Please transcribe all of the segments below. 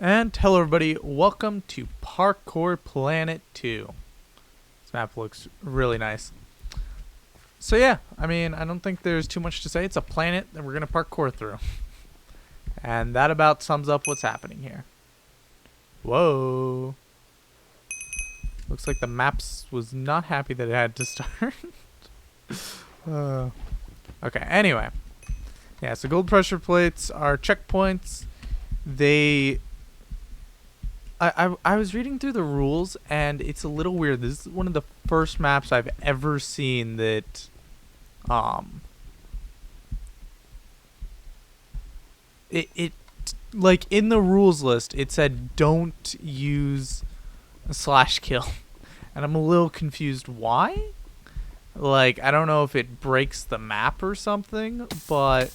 And hello everybody, welcome to Parkour Planet 2. This map looks really nice. So yeah, I mean, I don't think there's too much to say. It's a planet that we're going to parkour through. And that about sums up what's happening here. Whoa. Looks like the maps was not happy that it had to start. Okay, anyway. Yeah, so gold pressure plates are checkpoints. I was reading through the rules, and it's a little weird. This is one of the first maps I've ever seen that, like, in the rules list, it said don't use a /kill. And I'm a little confused why. Like, I don't know if it breaks the map or something, but...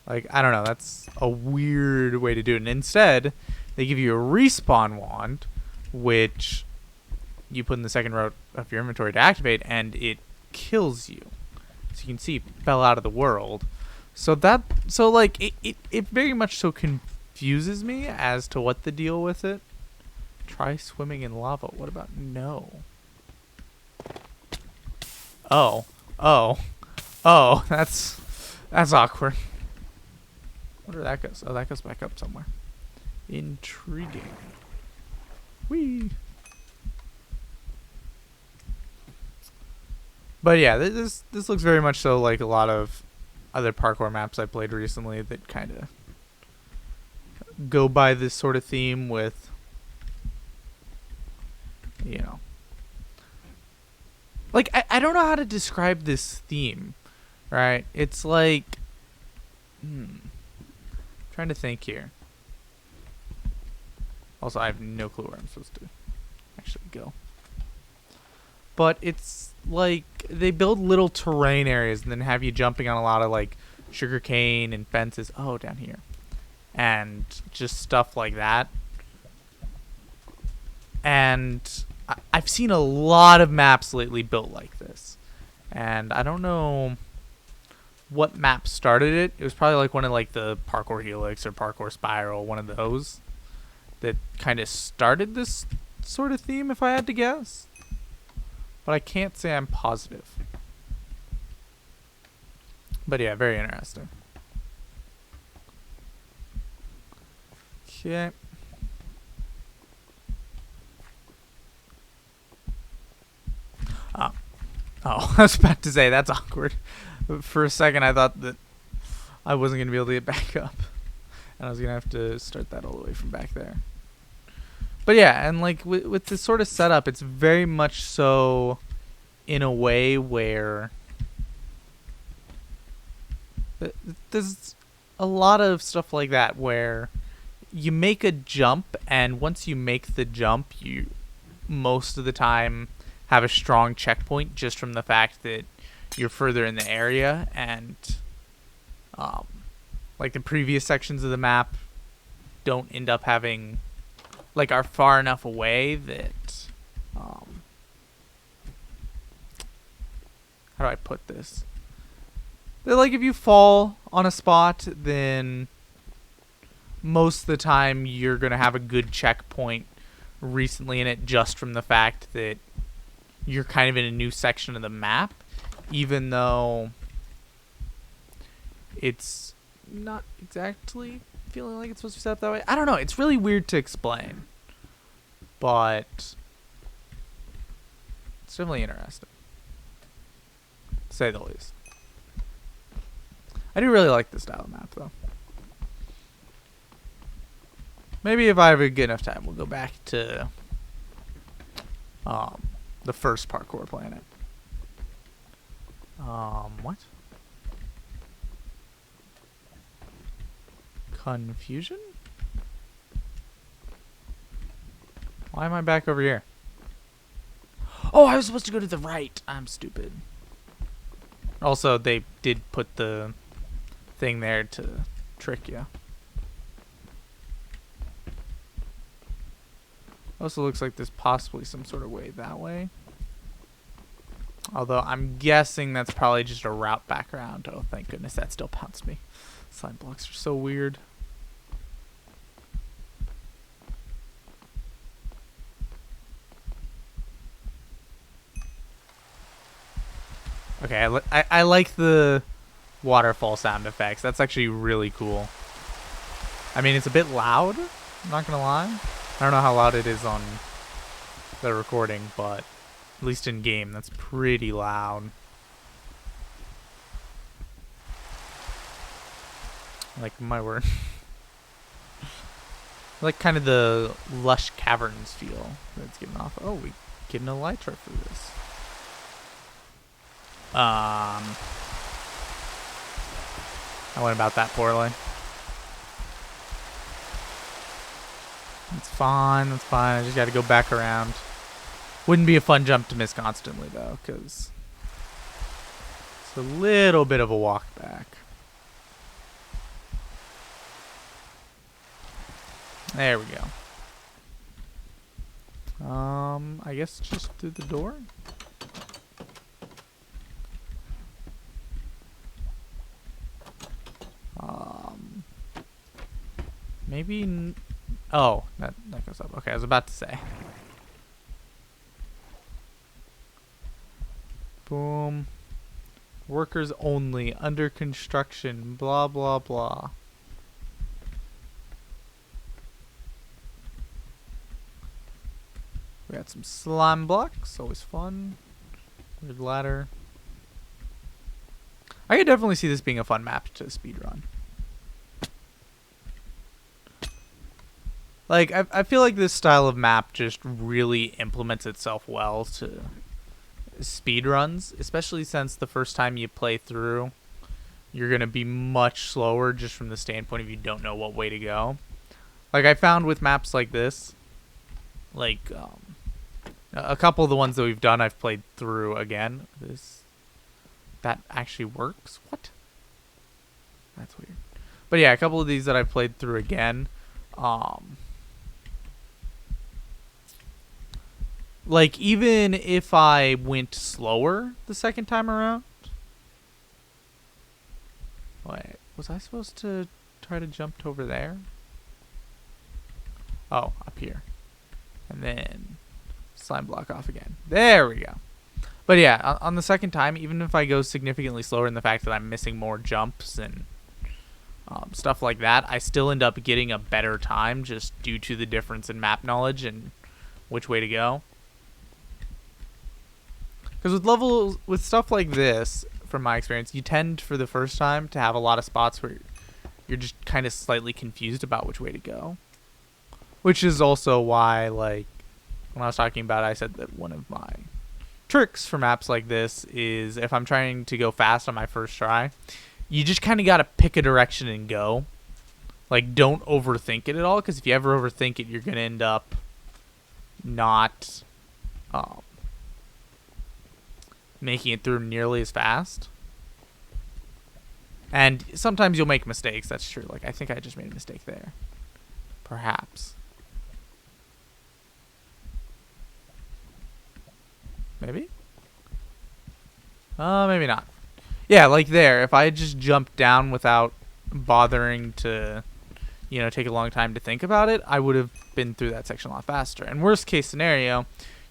like, I don't know, that's a weird way to do it. And instead, they give you a respawn wand, which you put in the second row of your inventory to activate, and it kills you. So you can see it fell out of the world. So it very much so confuses me as to what the deal with it. Try swimming in lava. What about no? Oh, that's awkward. I wonder where that goes. Oh, that goes back up somewhere. Intriguing. Whee! But yeah, this looks very much so like a lot of other parkour maps I played recently that kind of go by this sort of theme with, you know. Like, I don't know how to describe this theme, right? It's like... trying to think here. Also, I have no clue where I'm supposed to actually go. But it's like they build little terrain areas and then have you jumping on a lot of like sugarcane and fences. Oh, down here. And just stuff like that. And I've seen a lot of maps lately built like this. And I don't know what map started it. It was probably like one of like the Parkour Helix or Parkour Spiral, one of those that kind of started this sort of theme, if I had to guess. But I can't say I'm positive. But yeah, very interesting. Okay. Oh, I was about to say, that's awkward. For a second, I thought that I wasn't going to be able to get back up. And I was going to have to start that all the way from back there. But yeah, and like with this sort of setup, it's very much so in a way where there's a lot of stuff like that where you make a jump, and once you make the jump, you most of the time have a strong checkpoint just from the fact that you're further in the area, and like the previous sections of the map don't end up having, like, are far enough away that how do I put this? That, like, if you fall on a spot, then most of the time you're gonna have a good checkpoint recently in it just from the fact that you're kind of in a new section of the map, even though it's not exactly feeling like it's supposed to be set up that way. I don't know. It's really weird to explain, but it's definitely interesting, to say the least. I do really like this style of map, though. Maybe if I have a good enough time, we'll go back to the first Parkour Planet. What? Confusion? Why am I back over here? Oh, I was supposed to go to the right. I'm stupid. Also, they did put the thing there to trick you. Also looks like there's possibly some sort of way that way. Although I'm guessing that's probably just a route back around. Oh, thank goodness that still bounced me. Slime blocks are so weird. Okay, I like the waterfall sound effects. That's actually really cool. I mean, it's a bit loud, I'm not gonna lie. I don't know how loud it is on the recording, but at least in game, that's pretty loud. Like, my word. Like kind of the lush caverns feel that it's giving off. Oh, we get an elytra for this. I went about that poorly. It's fine, that's fine. I just gotta go back around. Wouldn't be a fun jump to miss constantly though, because it's a little bit of a walk back. There we go. I guess just through the door. Maybe. Oh, that goes up. Okay, I was about to say. Boom. Workers only. Under construction. Blah blah blah. We got some slime blocks, always fun. Weird ladder. I could definitely see this being a fun map to speedrun. Like, I feel like this style of map just really implements itself well to speedruns, especially since the first time you play through, you're going to be much slower just from the standpoint of you don't know what way to go. Like, I found with maps like this, like, a couple of the ones that we've done, I've played through again. That actually works? What? That's weird. But yeah, a couple of these that I've played through again. Like, even if I went slower the second time around. Wait, was I supposed to try to jump over there? Oh, up here. And then slime block off again. There we go. But yeah, on the second time, even if I go significantly slower in the fact that I'm missing more jumps and stuff like that, I still end up getting a better time just due to the difference in map knowledge and which way to go. Because with stuff like this, from my experience, you tend for the first time to have a lot of spots where you're just kind of slightly confused about which way to go. Which is also why, like, when I was talking about it, I said that one of my tricks for maps like this is if I'm trying to go fast on my first try, you just kind of got to pick a direction and go. Like, don't overthink it at all, because if you ever overthink it, you're going to end up not making it through nearly as fast. And sometimes you'll make mistakes, that's true. Like, I think I just made a mistake there. Perhaps. Maybe? Maybe not. Yeah, like there. If I just jumped down without bothering to, you know, take a long time to think about it, I would have been through that section a lot faster. And worst case scenario,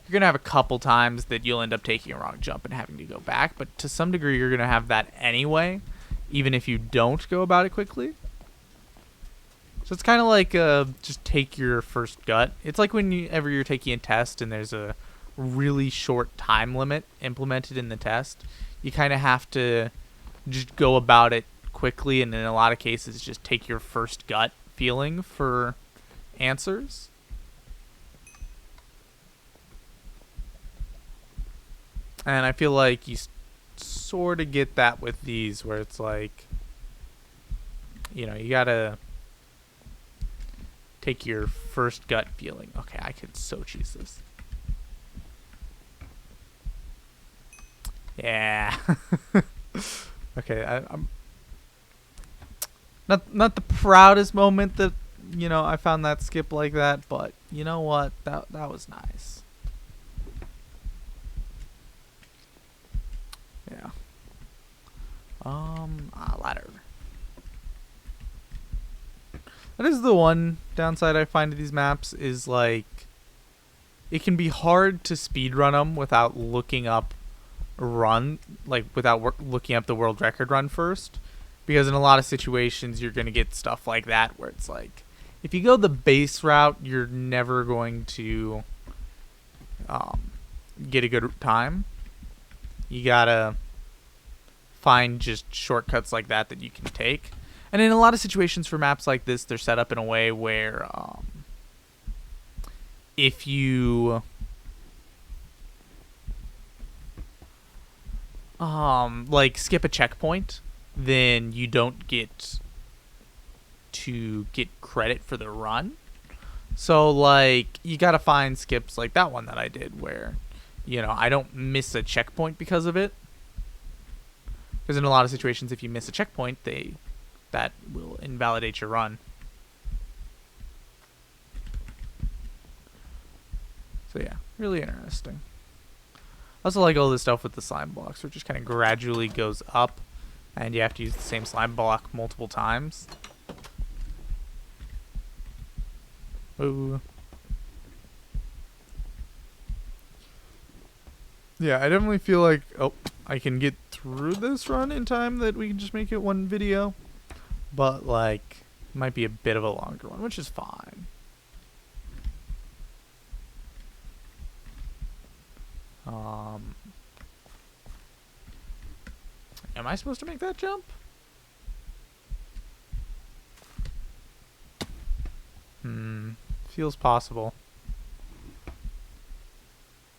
you're going to have a couple times that you'll end up taking a wrong jump and having to go back. But to some degree, you're going to have that anyway, even if you don't go about it quickly. So it's kind of like just take your first gut. It's like whenever you're taking a test and there's a really short time limit implemented in the test, you kind of have to just go about it quickly, and in a lot of cases just take your first gut feeling for answers. And I feel like you sort of get that with these, where it's like, you know, you gotta take your first gut feeling. Okay, I could so cheese this. Yeah. Okay, I'm not the proudest moment that, you know, I found that skip like that, but you know what? That was nice. Yeah. Ladder. That is the one downside I find to these maps, is like it can be hard to speedrun them without looking up run, like without looking up the world record run first, because in a lot of situations you're going to get stuff like that where it's like, if you go the base route, you're never going to get a good time. You gotta find just shortcuts like that you can take. And in a lot of situations for maps like this, they're set up in a way where if you like skip a checkpoint, then you don't get to get credit for the run. So like you gotta find skips like that one that I did where, you know, I don't miss a checkpoint because of it. Because in a lot of situations, if you miss a checkpoint, that will invalidate your run. So yeah, really interesting. I also like all this stuff with the slime blocks, where it just kind of gradually goes up, and you have to use the same slime block multiple times. Ooh. Yeah, I definitely feel like, I can get through this run in time that we can just make it one video. But, like, might be a bit of a longer one, which is fine. Am I supposed to make that jump? Feels possible.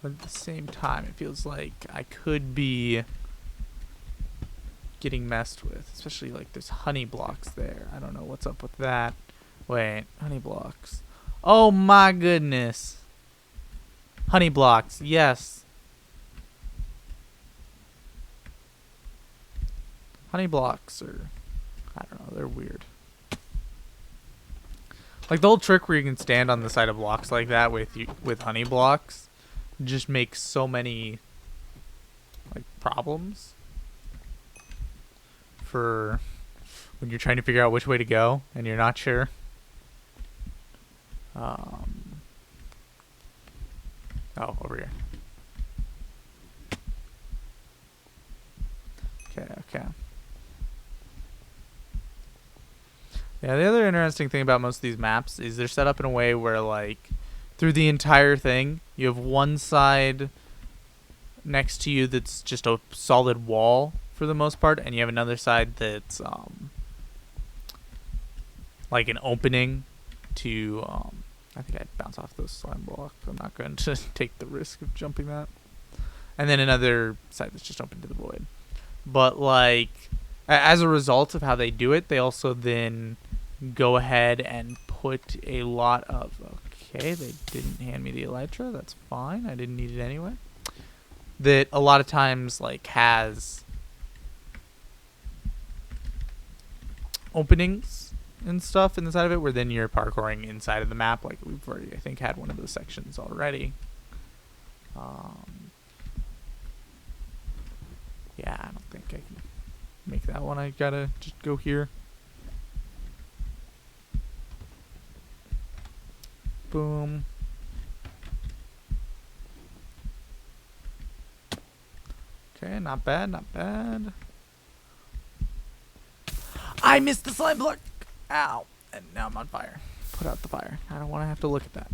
But at the same time, it feels like I could be getting messed with. Especially, like, there's honey blocks there. I don't know what's up with that. Wait, honey blocks. Oh my goodness. Honey blocks, yes. Honey blocks are, I don't know, they're weird. Like the whole trick where you can stand on the side of blocks like that with honey blocks just makes so many like problems for when you're trying to figure out which way to go and you're not sure. Oh, over here. Okay. Yeah, the other interesting thing about most of these maps is they're set up in a way where, like, through the entire thing, you have one side next to you that's just a solid wall for the most part, and you have another side that's, like an opening to, I think I'd bounce off those slime blocks. I'm not going to take the risk of jumping that. And then another side that's just open to the void. But, like, as a result of how they do it, they also then go ahead and put a lot of... Okay, they didn't hand me the elytra. That's fine. I didn't need it anyway. That a lot of times, like, has openings and stuff in the side of it where then you're parkouring inside of the map. Like, we've already, I think, had one of those sections already. Yeah, I don't think I can make that one. I gotta just go here. Boom. Okay, not bad, not bad. I missed the slime block! Ow! And now I'm on fire. Put out the fire. I don't want to have to look at that.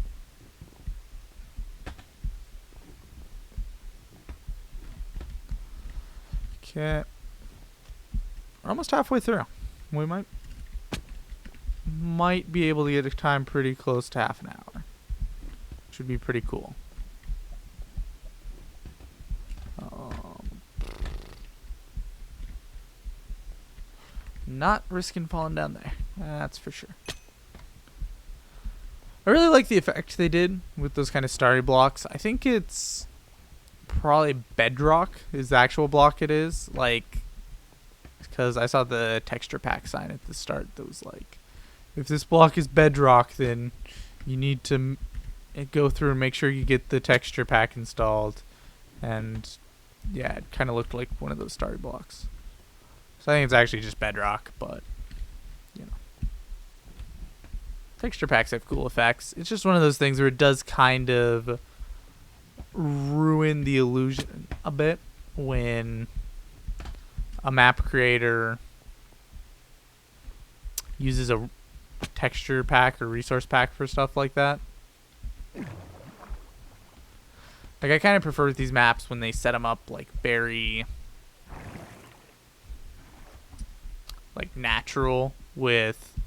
Okay. We're almost halfway through. We might be able to get a time pretty close to half an hour. Which would be pretty cool. Not risking falling down there. That's for sure. I really like the effect they did with those kind of starry blocks. I think it's probably bedrock is the actual block it is. Like, because I saw the texture pack sign at the start that was like, if this block is bedrock, then you need to go through and make sure you get the texture pack installed. And yeah, it kind of looked like one of those starry blocks. So I think it's actually just bedrock, but you know, texture packs have cool effects. It's just one of those things where it does kind of ruin the illusion a bit when a map creator uses a texture pack or resource pack for stuff like that. Like, I kind of prefer these maps when they set them up like very like natural, with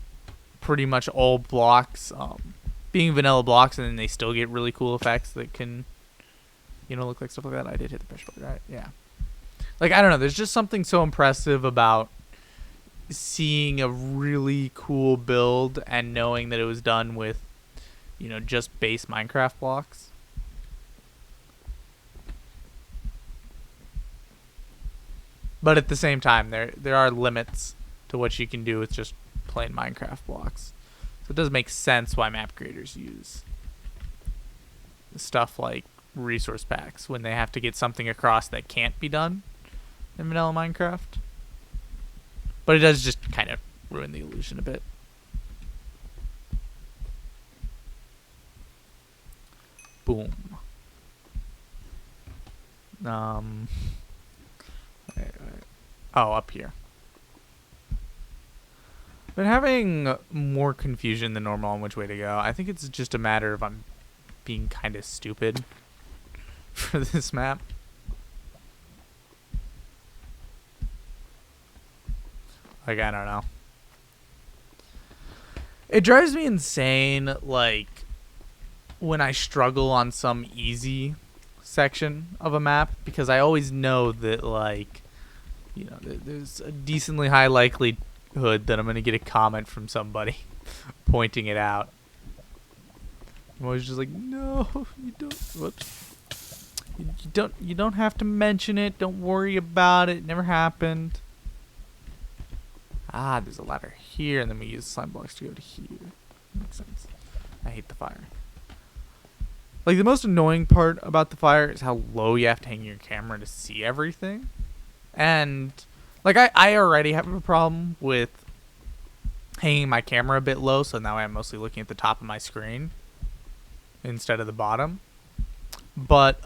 pretty much all blocks being vanilla blocks, and then they still get really cool effects that can, you know, look like stuff like that. I did hit the push button, right? Yeah. Like, I don't know, there's just something so impressive about seeing a really cool build and knowing that it was done with, you know, just base Minecraft blocks. But at the same time, there are limits to what you can do with just plain Minecraft blocks. So it does make sense why map creators use stuff like resource packs when they have to get something across that can't be done in vanilla Minecraft. But it does just kind of ruin the illusion a bit. Boom. Oh, up here. Been having more confusion than normal on which way to go. I think it's just a matter of I'm being kind of stupid for this map. Like, I don't know. It drives me insane, like, when I struggle on some easy section of a map, because I always know that, like, you know, there's a decently high likelihood that I'm going to get a comment from somebody pointing it out. I'm always just like, no, you don't. Whoops. You don't have to mention it. Don't worry about it. It never happened. Ah, there's a ladder here, and then we use slime blocks to go to here. Makes sense. I hate the fire. Like, the most annoying part about the fire is how low you have to hang your camera to see everything. And, like, I already have a problem with hanging my camera a bit low, so now I'm mostly looking at the top of my screen instead of the bottom. But,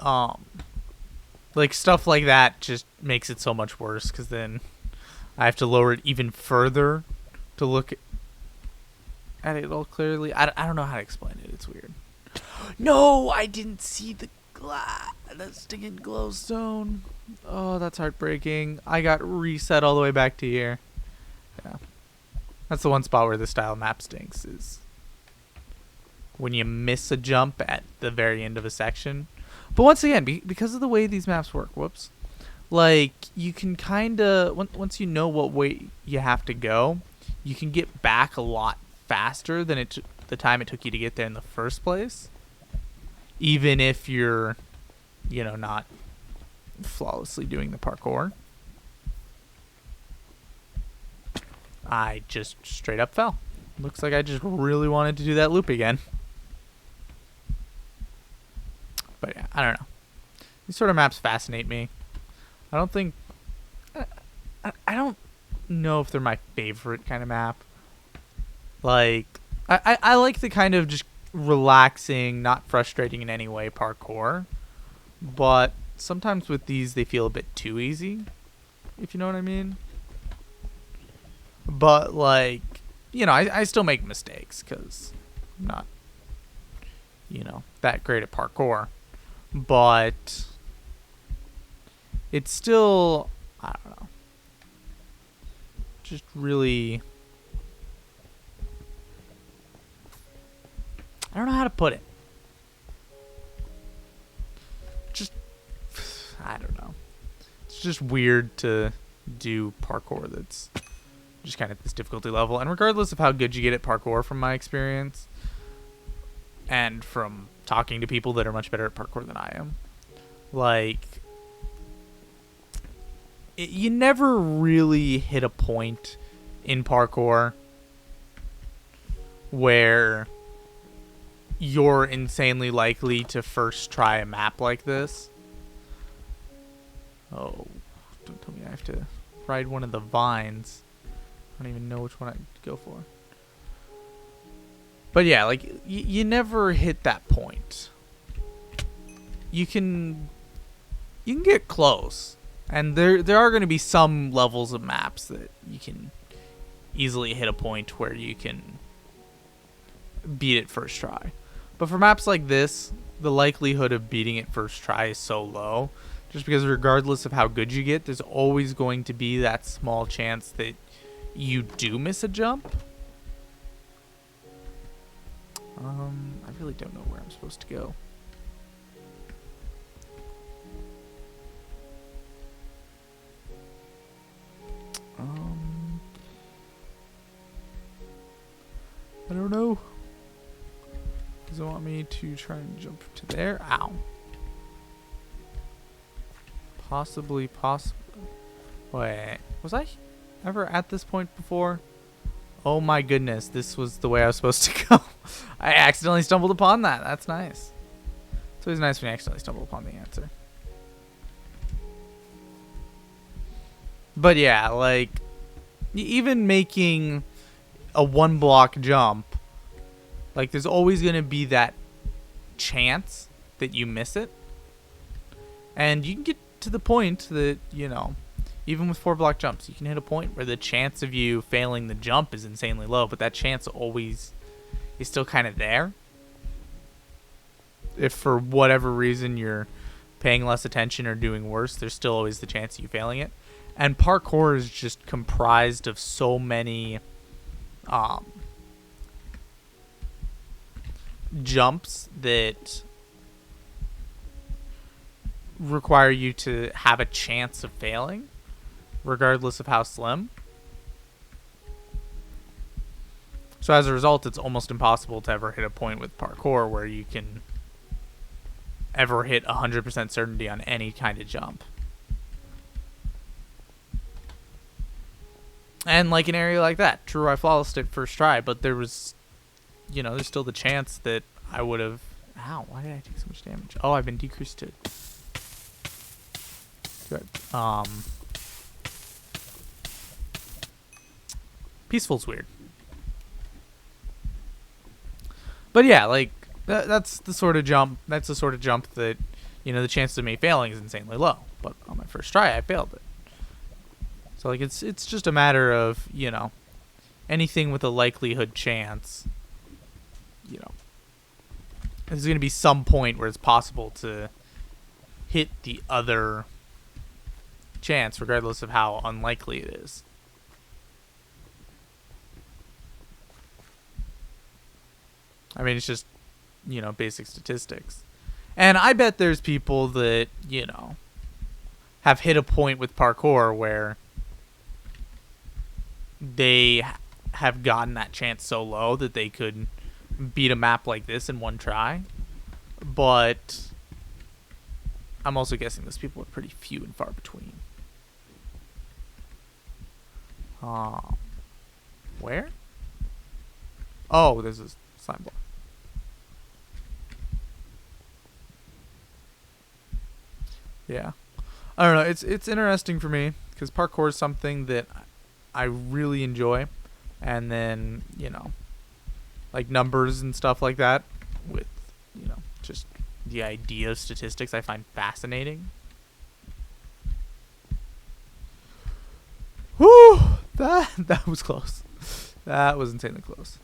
like, stuff like that just makes it so much worse, because then I have to lower it even further to look at it all clearly. I don't know how to explain it. It's weird. No, I didn't see the stinging glowstone. Oh, that's heartbreaking. I got reset all the way back to here. Yeah. That's the one spot where the style map stinks, is when you miss a jump at the very end of a section. But once again, because of the way these maps work, whoops, like, you can kind of, once you know what way you have to go, you can get back a lot faster than the time it took you to get there in the first place. Even if you're, you know, not flawlessly doing the parkour. I just straight up fell. Looks like I just really wanted to do that loop again. But yeah, I don't know. These sort of maps fascinate me. I don't think... I don't know if they're my favorite kind of map. Like, I like the kind of just relaxing, not frustrating in any way parkour. But sometimes with these, they feel a bit too easy, if you know what I mean. But, like, you know, I still make mistakes because I'm not, you know, that great at parkour. But it's still, I don't know, just really, I don't know how to put it. Just, I don't know. It's just weird to do parkour that's just kind of this difficulty level. And regardless of how good you get at parkour, from my experience, and from talking to people that are much better at parkour than I am, like, you never really hit a point in parkour where you're insanely likely to first try a map like this. Oh, don't tell me I have to ride one of the vines. I don't even know which one I'd go for. But yeah, like, you never hit that point. You can get close, And there are going to be some levels of maps that you can easily hit a point where you can beat it first try. But for maps like this, the likelihood of beating it first try is so low, just because regardless of how good you get, there's always going to be that small chance that you do miss a jump. I really don't know where I'm supposed to go. I don't know. Does it want me to try and jump to there? Ow. Possibly. Wait, was I ever at this point before? Oh my goodness, this was the way I was supposed to go. I accidentally stumbled upon that. That's nice. It's always nice when you accidentally stumble upon the answer. But yeah, like, even making a 1-block jump, like, there's always going to be that chance that you miss it. And you can get to the point that, you know, even with 4-block jumps, you can hit a point where the chance of you failing the jump is insanely low, but that chance always is still kind of there. If for whatever reason you're paying less attention or doing worse, there's still always the chance of you failing it. And parkour is just comprised of so many jumps that require you to have a chance of failing, regardless of how slim. So as a result, it's almost impossible to ever hit a point with parkour where you can ever hit 100% certainty on any kind of jump. And like an area like that, true, I flawlessed it first try, but there was, you know, there's still the chance that I would have... Ow, why did I take so much damage? Oh, I've been decreased to... Good. Peaceful's weird. But yeah, like, that's the sort of jump that, you know, the chances of me failing is insanely low. But on my first try, I failed it. So, like, it's just a matter of, you know, anything with a likelihood chance, you know, there's going to be some point where it's possible to hit the other chance, regardless of how unlikely it is. I mean, it's just, you know, basic statistics. And I bet there's people that, you know, have hit a point with parkour where they have gotten that chance so low that they could beat a map like this in one try. But I'm also guessing those people are pretty few and far between. Where? Oh, there's a slime block. Yeah. I don't know. It's interesting for me because parkour is something that I really enjoy. And then, you know, like numbers and stuff like that with, you know, just the idea of statistics I find fascinating. Whew! That was close. That was insanely close.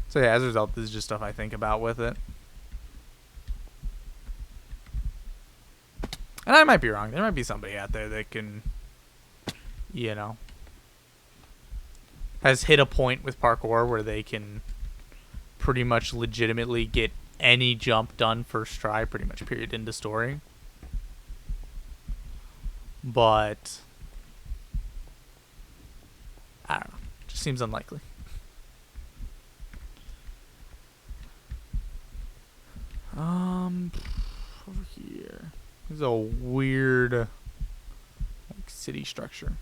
So yeah, as a result, this is just stuff I think about with it. And I might be wrong. There might be somebody out there that can, you know, has hit a point with parkour where they can pretty much legitimately get any jump done first try, pretty much period, end of story. But I don't know. Just seems unlikely. Over here. There's a weird, like, city structure.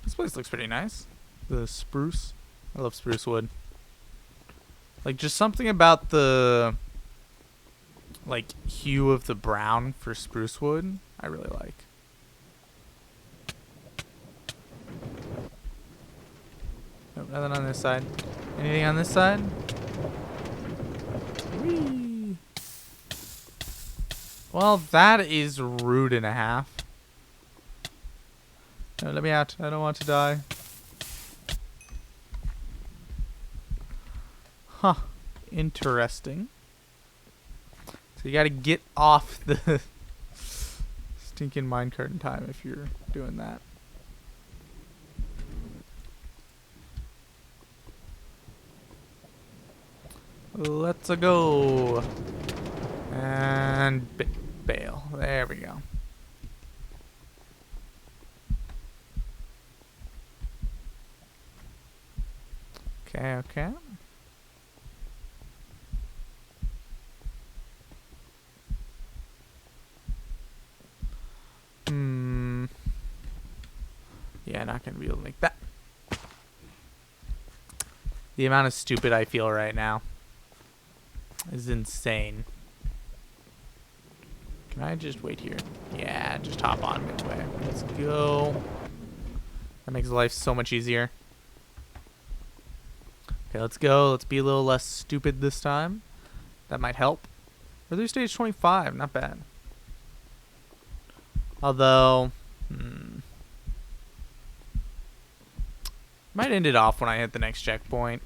This place looks pretty nice. The spruce. I love spruce wood. Like, just something about the, like, hue of the brown for spruce wood I really like. Nope, nothing on this side. Anything on this side? Whee! Well, that is rude and a half. No, let me out. I don't want to die. Huh. Interesting. So you gotta get off the stinking minecart in time if you're doing that. Let's go. And bail. There we go. Okay, okay. Yeah, not gonna be able to make that. The amount of stupid I feel right now is insane. Can I just wait here? Yeah, just hop on midway. Let's go. That makes life so much easier. Okay, let's go. Let's be a little less stupid this time. That might help. We're through stage 25. Not bad. Although, might end it off when I hit the next checkpoint.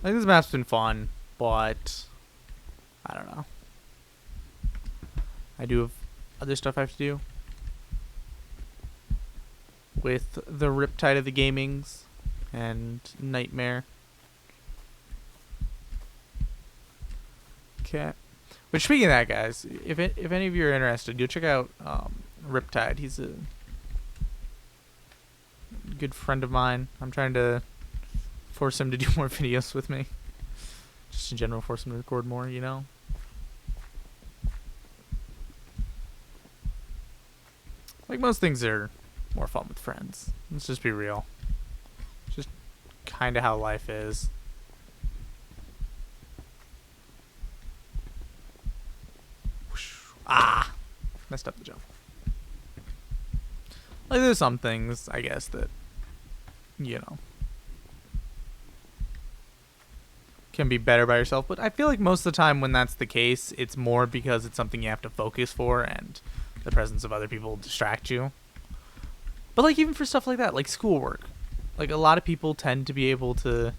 I think this map's been fun, but I don't know. I do have other stuff I have to do with the Riptide of the Gamings and Nightmare. Okay. But speaking of that, guys, if any of you are interested, go check out Riptide. He's a good friend of mine. I'm trying to force him to do more videos with me. Just in general, force him to record more, you know? Like most things are more fun with friends. Let's just be real. Just kind of how life is. Ah! Messed up the jump. Like, there's some things, I guess, that, you know, can be better by yourself. But I feel like most of the time when that's the case, it's more because it's something you have to focus for and the presence of other people distract you. But, like, even for stuff like that, like schoolwork. Like, a lot of people tend to be able to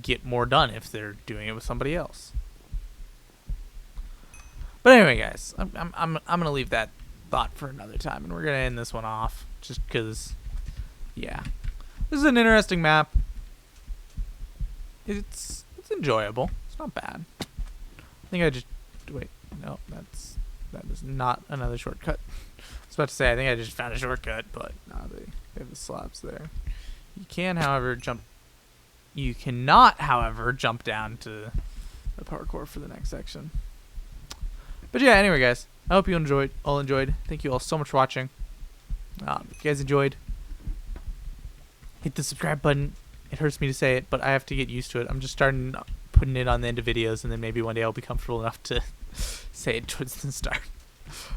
get more done if they're doing it with somebody else. But anyway, guys, I'm gonna leave that thought for another time, and we're gonna end this one off just because, yeah, this is an interesting map. It's enjoyable. It's not bad. I think I just wait. No, that is not another shortcut. I was about to say I think I just found a shortcut, but no, they have the slabs there. You can, however, jump. You cannot, however, jump down to the parkour for the next section. But yeah, anyway, guys, I hope you all enjoyed. Thank you all so much for watching. If you guys enjoyed, hit the subscribe button. It hurts me to say it, but I have to get used to it. I'm just starting putting it on the end of videos, and then maybe one day I'll be comfortable enough to say it towards the start.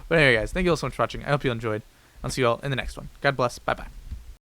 But anyway, guys, thank you all so much for watching. I hope you all enjoyed. I'll see you all in the next one. God bless. Bye-bye.